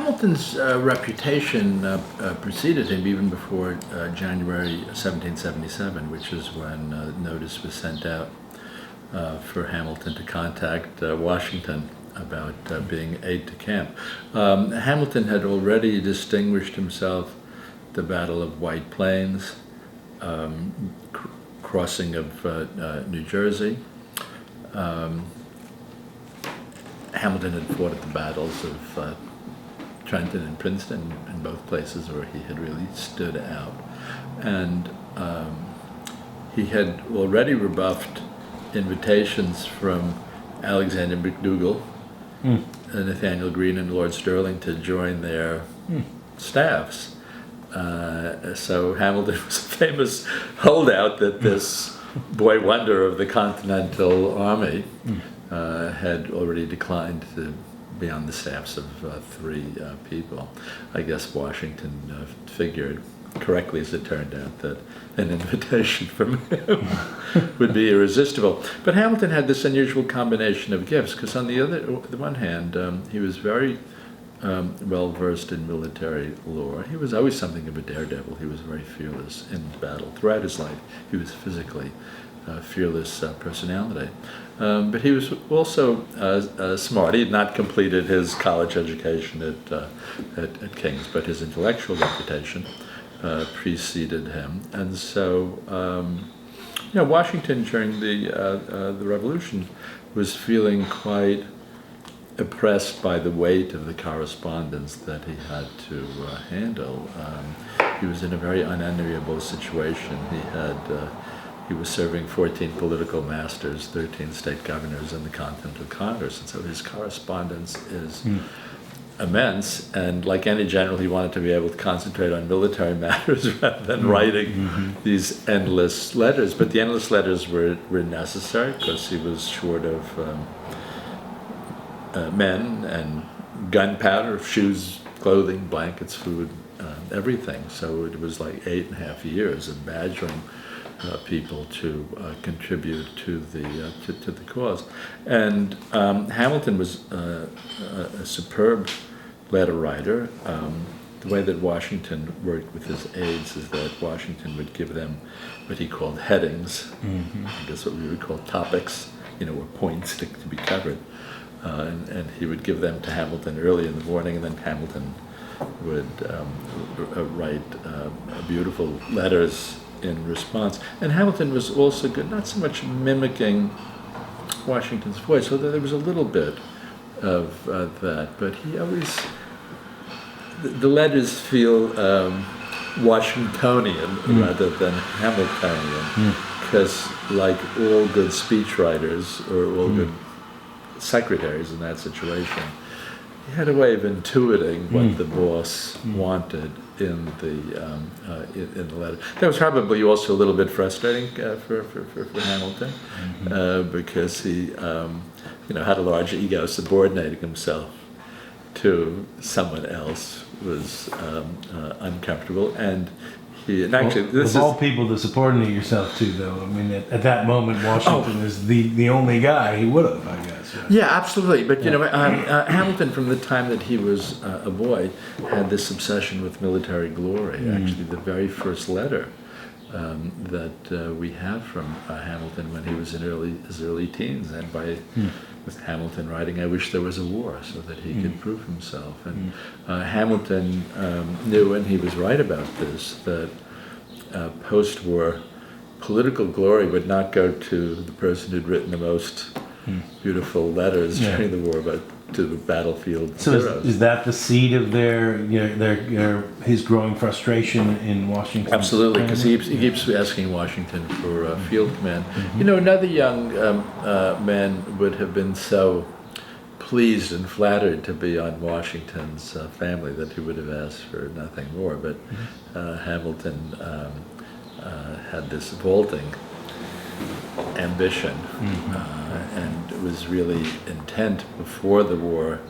Hamilton's reputation preceded him even before January 1777, which is when notice was sent out for Hamilton to contact Washington about being aide-de-camp. Hamilton had already distinguished himself at the Battle of White Plains, crossing of New Jersey. Hamilton had fought at the battles of Trenton and Princeton, in both places where he had really stood out. And he had already rebuffed invitations from Alexander McDougall, Nathaniel Greene, and Lord Stirling to join their staffs. So Hamilton was a famous holdout that this boy wonder of the Continental Army had already declined to be on the staffs of 3 people. I guess Washington figured, correctly as it turned out, that an invitation from him would be irresistible. But Hamilton had this unusual combination of gifts, because on the one hand, he was very well versed in military lore. He was always something of a daredevil. He was very fearless in battle. Throughout his life, he was physically fearless personality. But he was also smart. He had not completed his college education at King's, but his intellectual reputation preceded him. And so, Washington during the Revolution was feeling quite oppressed by the weight of the correspondence that he had to handle. He was in a very unenviable situation. He was serving 14 political masters, 13 state governors, and the Continental Congress, and so his correspondence is immense. And like any general, he wanted to be able to concentrate on military matters rather than writing these endless letters. But the endless letters were necessary because he was short of men and gunpowder, shoes, clothing, blankets, food, everything. So it was like 8.5 years of badgering people to contribute to the cause. And Hamilton was a superb letter writer. The way that Washington worked with his aides is that Washington would give them what he called headings, I guess what we would call topics, or points to be covered. And he would give them to Hamilton early in the morning, and then Hamilton would write beautiful letters in response. And Hamilton was also good, not so much mimicking Washington's voice, although there was a little bit of that, but he always, the letters feel Washingtonian rather than Hamiltonian, because like all good speechwriters or all good secretaries in that situation, he had a way of intuiting what the boss wanted in the letter. That was probably also a little bit frustrating for Hamilton, because he had a large ego. Subordinating himself to someone else was uncomfortable, and of all people to subordinate yourself to, though, I mean, at that moment, Washington is the only guy he would have, I guess. Yeah, absolutely. But Hamilton, from the time that he was a boy, had this obsession with military glory. Actually, the very first letter that we have from Hamilton when he was in his early teens, and with Hamilton writing, "I wish there was a war," so that he could prove himself. And Hamilton knew, and he was right about this, that post-war political glory would not go to the person who'd written the most beautiful letters during the war, but to the battlefield heroes. Is that the seed of his growing frustration in Washington? Absolutely, because he keeps asking Washington for field command. Another young man would have been so pleased and flattered to be on Washington's family that he would have asked for nothing more. But Hamilton had this vaulting ambition, and was really intent before the war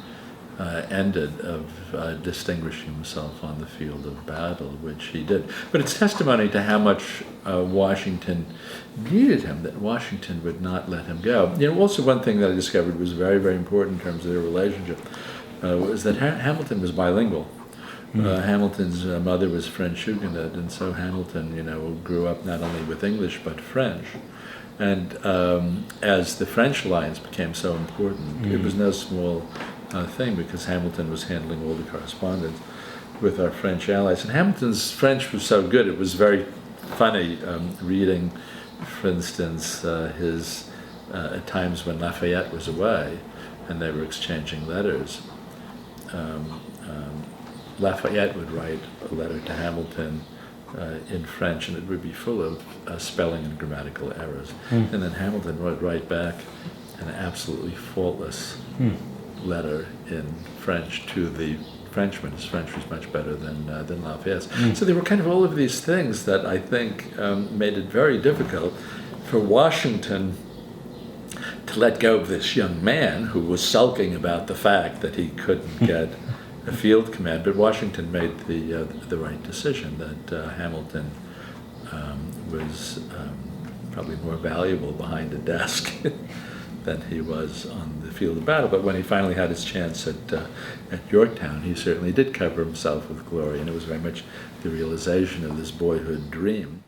ended of distinguishing himself on the field of battle, which he did. But it's testimony to how much Washington needed him, that Washington would not let him go. Also one thing that I discovered was very, very important in terms of their relationship. was that Hamilton was bilingual. Hamilton's mother was French Huguenot, and so Hamilton, grew up not only with English but French. And as the French lines became so important, it was no small thing, because Hamilton was handling all the correspondence with our French allies. And Hamilton's French was so good, it was very funny reading, for instance, his at times when Lafayette was away and they were exchanging letters. Lafayette would write a letter to Hamilton in French, and it would be full of spelling and grammatical errors. And then Hamilton would write back an absolutely faultless letter in French to the Frenchman. His French was much better than Lafayette's. So there were kind of all of these things that I think made it very difficult for Washington to let go of this young man who was sulking about the fact that he couldn't get a field command. But Washington made the right decision, that Hamilton was probably more valuable behind a desk than he was on the field of battle. But when he finally had his chance at Yorktown, he certainly did cover himself with glory, and it was very much the realization of this boyhood dream.